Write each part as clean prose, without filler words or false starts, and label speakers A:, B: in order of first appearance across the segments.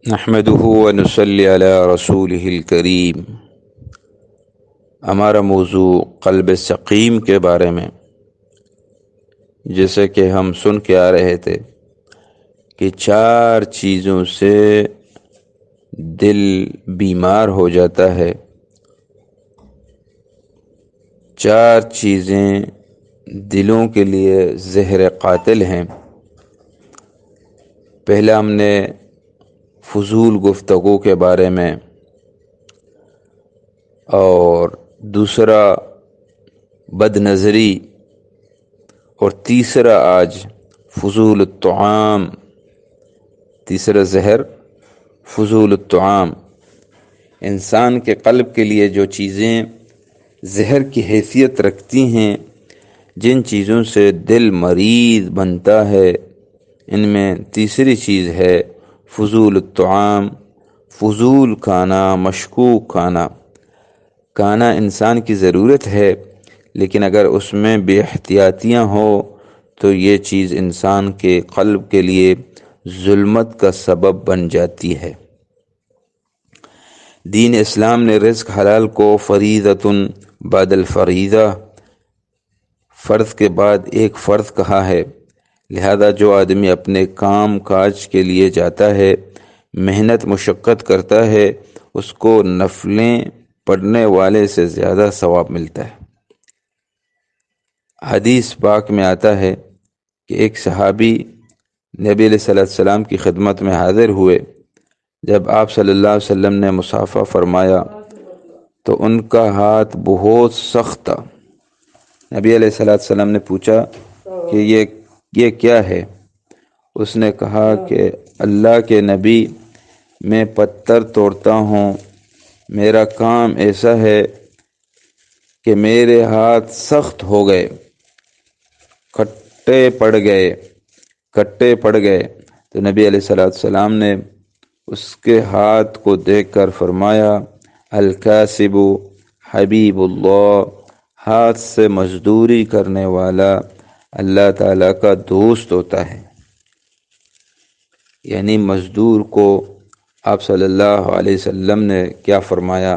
A: نحمده ونصلی علی رسوله الکریم۔ ہمارا موضوع قلب سقیم کے بارے میں، جیسے کہ ہم سن کے آ رہے تھے کہ 4 چیزوں سے دل بیمار ہو جاتا ہے۔ 4 چیزیں دلوں کے لیے زہر قاتل ہیں۔ پہلا ہم نے فضول گفتگو کے بارے میں، اور دوسرا بد نظری، اور تیسرا آج فضول الطعام۔ تیسرا زہر فضول الطعام۔ انسان کے قلب کے لیے جو چیزیں زہر کی حیثیت رکھتی ہیں، جن چیزوں سے دل مریض بنتا ہے، ان میں تیسری چیز ہے فضول الطعام، فضول کھانا، مشکوک کھانا۔ کھانا انسان کی ضرورت ہے، لیکن اگر اس میں بے احتیاطیاں ہو تو یہ چیز انسان کے قلب کے لیے ظلمت کا سبب بن جاتی ہے۔ دین اسلام نے رزق حلال کو فریضۃ بعد الفریضہ، فرض کے بعد ایک فرض کہا ہے۔ لہذا جو آدمی اپنے کام کاج کے لیے جاتا ہے، محنت مشقت کرتا ہے، اس کو نفلیں پڑھنے والے سے زیادہ ثواب ملتا ہے۔ حدیث پاک میں آتا ہے کہ ایک صحابی نبی علیہ السلام کی خدمت میں حاضر ہوئے۔ جب آپ صلی اللہ علیہ وسلم نے مصافحہ فرمایا تو ان کا ہاتھ بہت سخت تھا۔ نبی علیہ السلام نے پوچھا کہ یہ کیا ہے؟ اس نے کہا کہ اللہ کے نبی، میں پتھر توڑتا ہوں، میرا کام ایسا ہے کہ میرے ہاتھ سخت ہو گئے، کھٹے پڑ گئے۔ تو نبی علیہ السلام نے اس کے ہاتھ کو دیکھ کر فرمایا، الکاسب حبیب اللہ، ہاتھ سے مزدوری کرنے والا اللہ تعالیٰ کا دوست ہوتا ہے۔ یعنی مزدور کو آپ صلی اللہ علیہ وسلم نے کیا فرمایا؟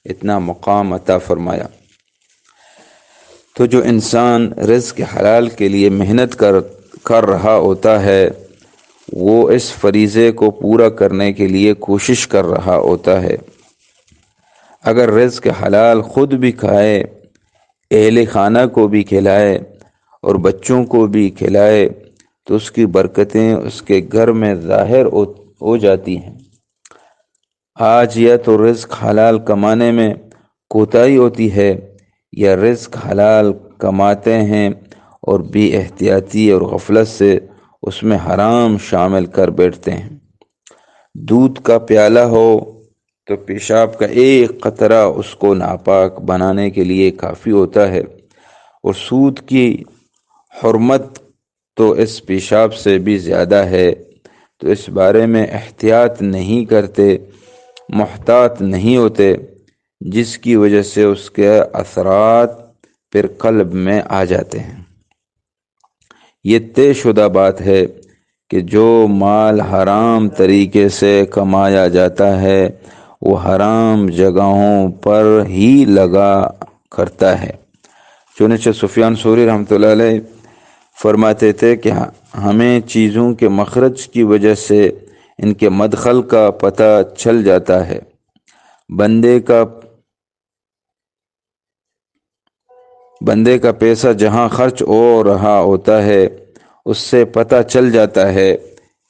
A: اتنا مقام عطا فرمایا۔ تو جو انسان رزق حلال کے لیے محنت کر رہا ہوتا ہے، وہ اس فریضے کو پورا کرنے کے لیے کوشش کر رہا ہوتا ہے۔ اگر رزق حلال خود بھی کھائے، اہل خانہ کو بھی کھلائے اور بچوں کو بھی کھلائے، تو اس کی برکتیں اس کے گھر میں ظاہر ہو جاتی ہیں۔ آج یا تو رزق حلال کمانے میں کوتاہی ہوتی ہے، یا رزق حلال کماتے ہیں اور بے احتیاطی اور غفلت سے اس میں حرام شامل کر بیٹھتے ہیں۔ دودھ کا پیالہ ہو تو پیشاب کا ایک قطرہ اس کو ناپاک بنانے کے لیے کافی ہوتا ہے، اور سود کی حرمت تو اس پیشاب سے بھی زیادہ ہے۔ تو اس بارے میں احتیاط نہیں کرتے، محتاط نہیں ہوتے، جس کی وجہ سے اس کے اثرات پھر قلب میں آ جاتے ہیں۔ یہ طے شدہ بات ہے کہ جو مال حرام طریقے سے کمایا جاتا ہے، وہ حرام جگہوں پر ہی لگا کرتا ہے۔ چنانچہ سفیان ثوری رحمۃ اللہ علیہ فرماتے تھے کہ ہمیں چیزوں کے مخرج کی وجہ سے ان کے مدخل کا پتہ چل جاتا ہے۔ بندے کا پیسہ جہاں خرچ ہو رہا ہوتا ہے، اس سے پتہ چل جاتا ہے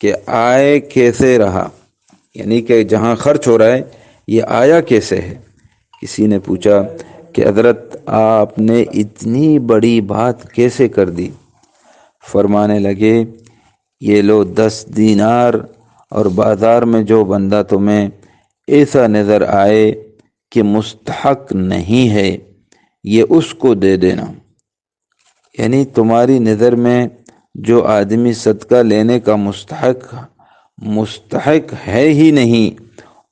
A: کہ آئے کیسے رہا، یعنی کہ جہاں خرچ ہو رہا ہے یہ آیا کیسے ہے۔ کسی نے پوچھا کہ حضرت آپ نے اتنی بڑی بات کیسے کر دی؟ فرمانے لگے، یہ لو 10 دینار، اور بازار میں جو بندہ تمہیں ایسا نظر آئے کہ مستحق نہیں ہے، یہ اس کو دے دینا۔ یعنی تمہاری نظر میں جو آدمی صدقہ لینے کا مستحق ہے ہی نہیں،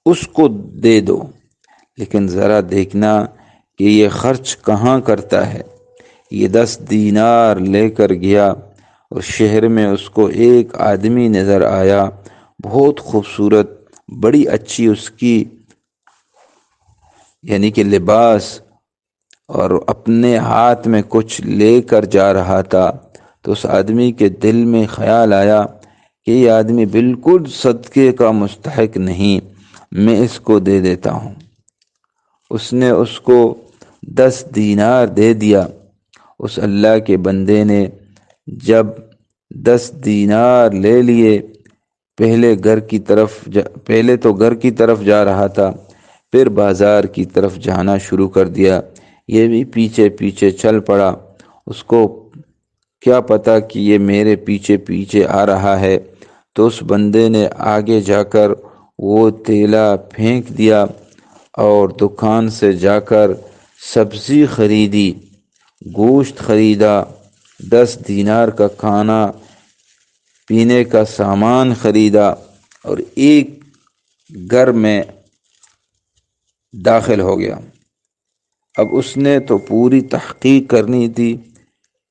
A: اس کو دے دو، لیکن ذرا دیکھنا کہ یہ خرچ کہاں کرتا ہے۔ یہ 10 دینار لے کر گیا اور شہر میں اس کو ایک آدمی نظر آیا، بہت خوبصورت، بڑی اچھی اس کی یعنی کہ لباس، اور اپنے ہاتھ میں کچھ لے کر جا رہا تھا، تو اس آدمی کے دل میں خیال آیا کہ یہ آدمی بالکل صدقے کا مستحق نہیں، میں اس کو دے دیتا ہوں۔ اس نے اس کو 10 دینار دے دیا۔ اس اللہ کے بندے نے جب 10 دینار لے لیے، پہلے تو گھر کی طرف جا رہا تھا، پھر بازار کی طرف جانا شروع کر دیا۔ یہ بھی پیچھے پیچھے چل پڑا۔ اس کو کیا پتا کہ یہ میرے پیچھے پیچھے آ رہا ہے، تو اس بندے نے آگے جا کر وہ تیلا پھینک دیا اور دکان سے جا کر سبزی خریدی، گوشت خریدا، 10 دینار کا کھانا پینے کا سامان خریدا، اور ایک گھر میں داخل ہو گیا۔ اب اس نے تو پوری تحقیق کرنی تھی۔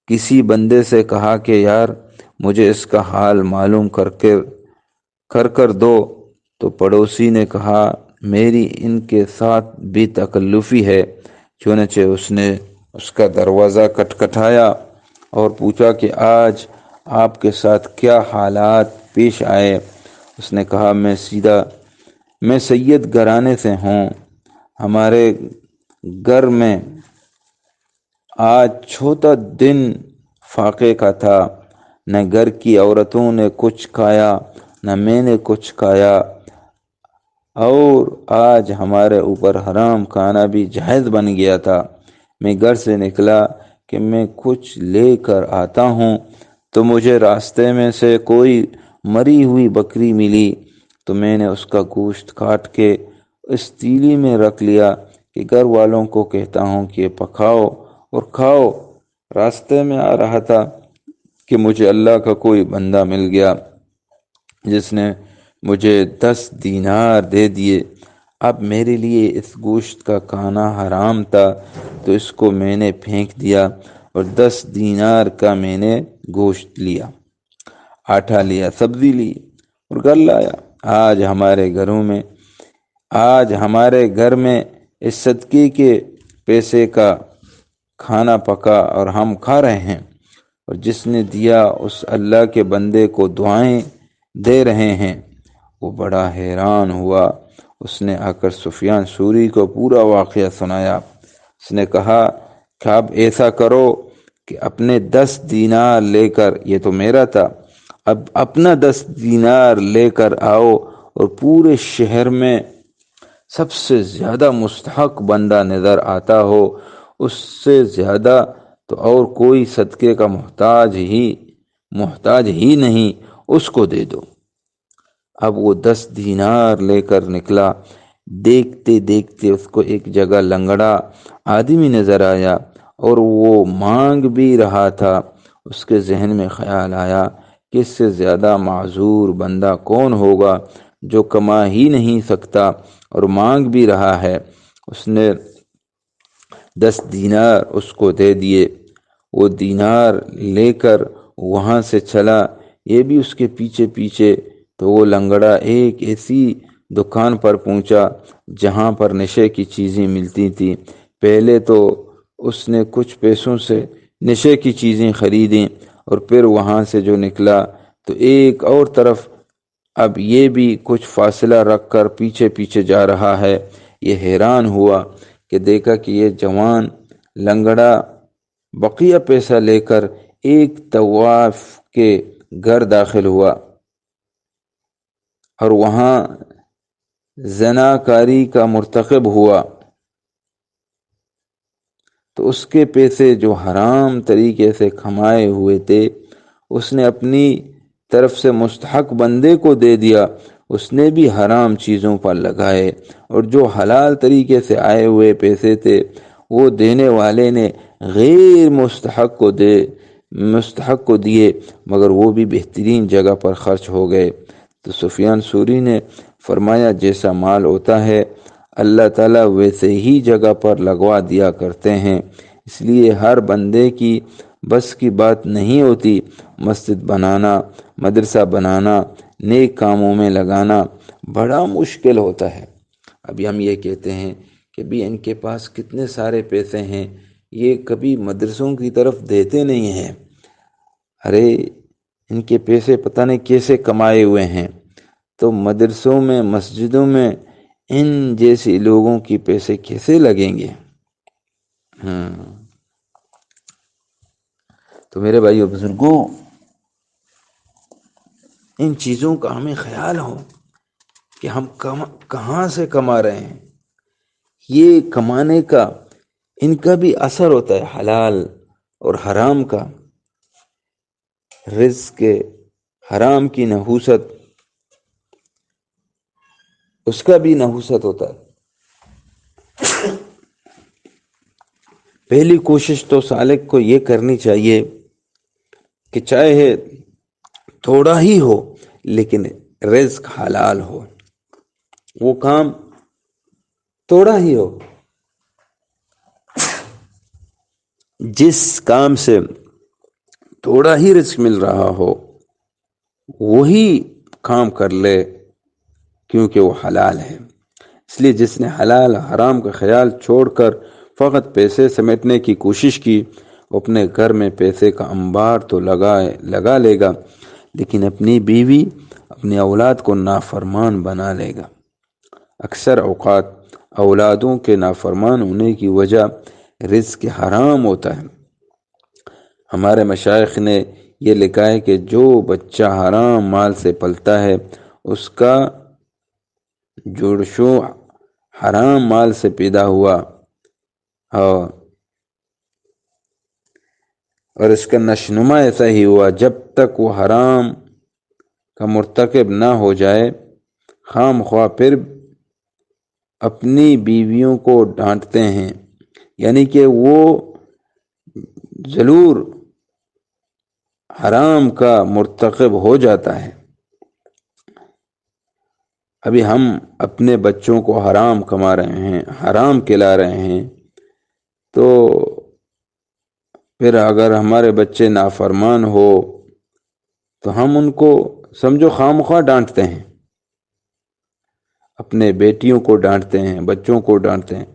A: کسی بندے سے کہا کہ یار مجھے اس کا حال معلوم کر دو، تو پڑوسی نے کہا میری ان کے ساتھ بھی تکلفی ہے۔ چنانچہ اس نے اس کا دروازہ کھٹکھٹایا اور پوچھا کہ آج آپ کے ساتھ کیا حالات پیش آئے۔ اس نے کہا میں سید گھرانے سے ہوں، ہمارے گھر میں آج چھوٹا دن فاقے کا تھا، نہ گھر کی عورتوں نے کچھ کھایا نہ میں نے کچھ کھایا، اور آج ہمارے اوپر حرام کھانا بھی جائز بن گیا تھا۔ میں گھر سے نکلا کہ میں کچھ لے کر آتا ہوں، تو مجھے راستے میں سے کوئی مری ہوئی بکری ملی، تو میں نے اس کا گوشت کاٹ کے اس تیلی میں رکھ لیا کہ گھر والوں کو کہتا ہوں کہ پکاؤ اور کھاؤ۔ راستے میں آ رہا تھا کہ مجھے اللہ کا کوئی بندہ مل گیا جس نے مجھے 10 دینار دے دیے۔ اب میرے لیے اس گوشت کا کھانا حرام تھا، تو اس کو میں نے پھینک دیا اور 10 دینار کا میں نے گوشت لیا، آٹا لیا، سبزی لی اور گھر لایا۔ آج ہمارے گھر میں اس صدقے کے پیسے کا کھانا پکا اور ہم کھا رہے ہیں، اور جس نے دیا اس اللہ کے بندے کو دعائیں دے رہے ہیں۔ وہ بڑا حیران ہوا۔ اس نے آ کر سفیان ثوری کو پورا واقعہ سنایا۔ اس نے کہا کہ اب ایسا کرو کہ اپنے 10 دینار لے کر، یہ تو میرا تھا، اب اپنا 10 دینار لے کر آؤ، اور پورے شہر میں سب سے زیادہ مستحق بندہ نظر آتا ہو، اس سے زیادہ تو اور کوئی صدقے کا محتاج ہی نہیں، اس کو دے دو۔ اب وہ 10 دینار لے کر نکلا۔ دیکھتے دیکھتے اس کو ایک جگہ لنگڑا آدمی نظر آیا اور وہ مانگ بھی رہا تھا۔ اس کے ذہن میں خیال آیا کہ اس سے زیادہ معذور بندہ کون ہوگا جو کما ہی نہیں سکتا اور مانگ بھی رہا ہے۔ اس نے 10 دینار اس کو دے دیے۔ وہ دینار لے کر وہاں سے چلا، یہ بھی اس کے پیچھے پیچھے۔ تو وہ لنگڑا ایک ایسی دکان پر پہنچا جہاں پر نشے کی چیزیں ملتی تھی۔ پہلے تو اس نے کچھ پیسوں سے نشے کی چیزیں خریدیں، اور پھر وہاں سے جو نکلا تو ایک اور طرف اب یہ بھی کچھ فاصلہ رکھ کر پیچھے پیچھے جا رہا ہے۔ یہ حیران ہوا کہ دیکھا کہ یہ جوان لنگڑا بقیہ پیسہ لے کر ایک طواف کے گھر داخل ہوا اور وہاں زناکاری کا مرتکب ہوا۔ تو اس کے پیسے جو حرام طریقے سے کمائے ہوئے تھے، اس نے اپنی طرف سے مستحق بندے کو دے دیا، اس نے بھی حرام چیزوں پر لگائے، اور جو حلال طریقے سے آئے ہوئے پیسے تھے وہ دینے والے نے غیر مستحق کو دیے، مگر وہ بھی بہترین جگہ پر خرچ ہو گئے۔ تو سفیان ثوری نے فرمایا جیسا مال ہوتا ہے اللہ تعالیٰ ویسے ہی جگہ پر لگوا دیا کرتے ہیں، اس لیے ہر بندے کی بس کی بات نہیں ہوتی۔ مسجد بنانا، مدرسہ بنانا نیک کاموں میں لگانا بڑا مشکل ہوتا ہے۔ ابھی ہم یہ کہتے ہیں کہ بھی ان کے پاس کتنے سارے پیسے ہیں، یہ کبھی مدرسوں کی طرف دیتے نہیں ہیں۔ ارے ان کے پیسے پتہ نہیں کیسے کمائے ہوئے ہیں، تو مدرسوں میں مسجدوں میں ان جیسے لوگوں کی پیسے کیسے لگیں گے؟ تو میرے بھائیو بزرگوں، ان چیزوں کا ہمیں خیال ہو کہ ہم کہاں سے کما رہے ہیں۔ یہ کمانے کا ان کا بھی اثر ہوتا ہے، حلال اور حرام کا۔ رزق کے حرام کی نحوست، اس کا بھی نحوست ہوتا ہے۔ پہلی کوشش تو سالک کو یہ کرنی چاہیے کہ چاہے تھوڑا ہی ہو لیکن رزق حلال ہو، وہ کام تھوڑا ہی ہو۔ جس کام سے تھوڑا ہی رزق مل رہا ہو وہی کام کر لے، کیونکہ وہ حلال ہے۔ اس لیے جس نے حلال حرام کا خیال چھوڑ کر فقط پیسے سمیٹنے کی کوشش کی، وہ اپنے گھر میں پیسے کا انبار تو لگا لے گا، لیکن اپنی بیوی اپنی اولاد کو نافرمان بنا لے گا۔ اکثر اوقات اولادوں کے نافرمان ہونے کی وجہ رزق حرام ہوتا ہے۔ ہمارے مشائخ نے یہ لکھا ہے کہ جو بچہ حرام مال سے پلتا ہے، اس کا جوڑشو حرام مال سے پیدا ہوا اور اس کا نشنما ایسا ہی ہوا۔ جب تک وہ حرام کا مرتکب نہ ہو جائے، خام خواہ پھر اپنی بیویوں کو ڈانٹتے ہیں، یعنی کہ وہ ضرور حرام کا مرتکب ہو جاتا ہے۔ ابھی ہم اپنے بچوں کو حرام کما رہے ہیں، حرام کھلا رہے ہیں، تو پھر اگر ہمارے بچے نافرمان ہو تو ہم ان کو سمجھو خام خواہ ڈانٹتے ہیں، اپنے بیٹیوں کو ڈانٹتے ہیں، بچوں کو ڈانٹتے ہیں۔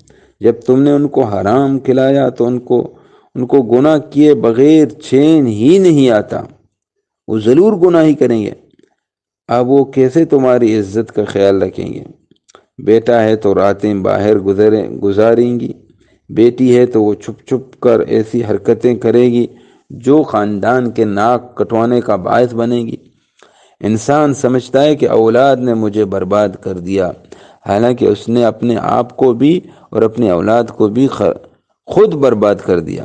A: جب تم نے ان کو حرام کھلایا تو ان کو گناہ کیے بغیر چین ہی نہیں آتا، وہ ضرور گناہ ہی کریں گے۔ اب وہ کیسے تمہاری عزت کا خیال رکھیں گے؟ بیٹا ہے تو راتیں باہر گزاریں گی، بیٹی ہے تو وہ چھپ چھپ کر ایسی حرکتیں کرے گی جو خاندان کے ناک کٹوانے کا باعث بنے گی۔ انسان سمجھتا ہے کہ اولاد نے مجھے برباد کر دیا، حالانکہ اس نے اپنے آپ کو بھی اور اپنی اولاد کو بھی خود برباد کر دیا۔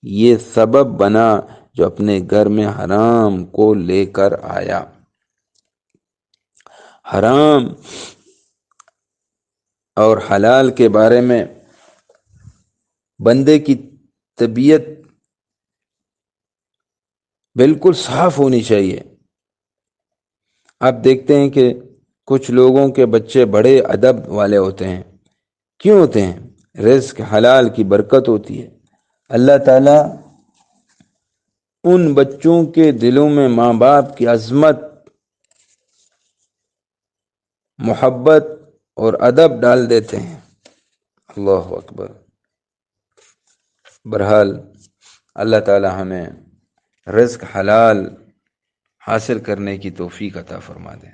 A: یہ سبب بنا جو اپنے گھر میں حرام کو لے کر آیا۔ حرام اور حلال کے بارے میں بندے کی طبیعت بالکل صاف ہونی چاہیے۔ آپ دیکھتے ہیں کہ کچھ لوگوں کے بچے بڑے ادب والے ہوتے ہیں، کیوں ہوتے ہیں؟ رزق حلال کی برکت ہوتی ہے۔ اللہ تعالیٰ ان بچوں کے دلوں میں ماں باپ کی عظمت، محبت اور ادب ڈال دیتے ہیں۔ اللہ اکبر۔ بہرحال اللہ تعالیٰ ہمیں رزق حلال حاصل کرنے کی توفیق عطا فرما دے۔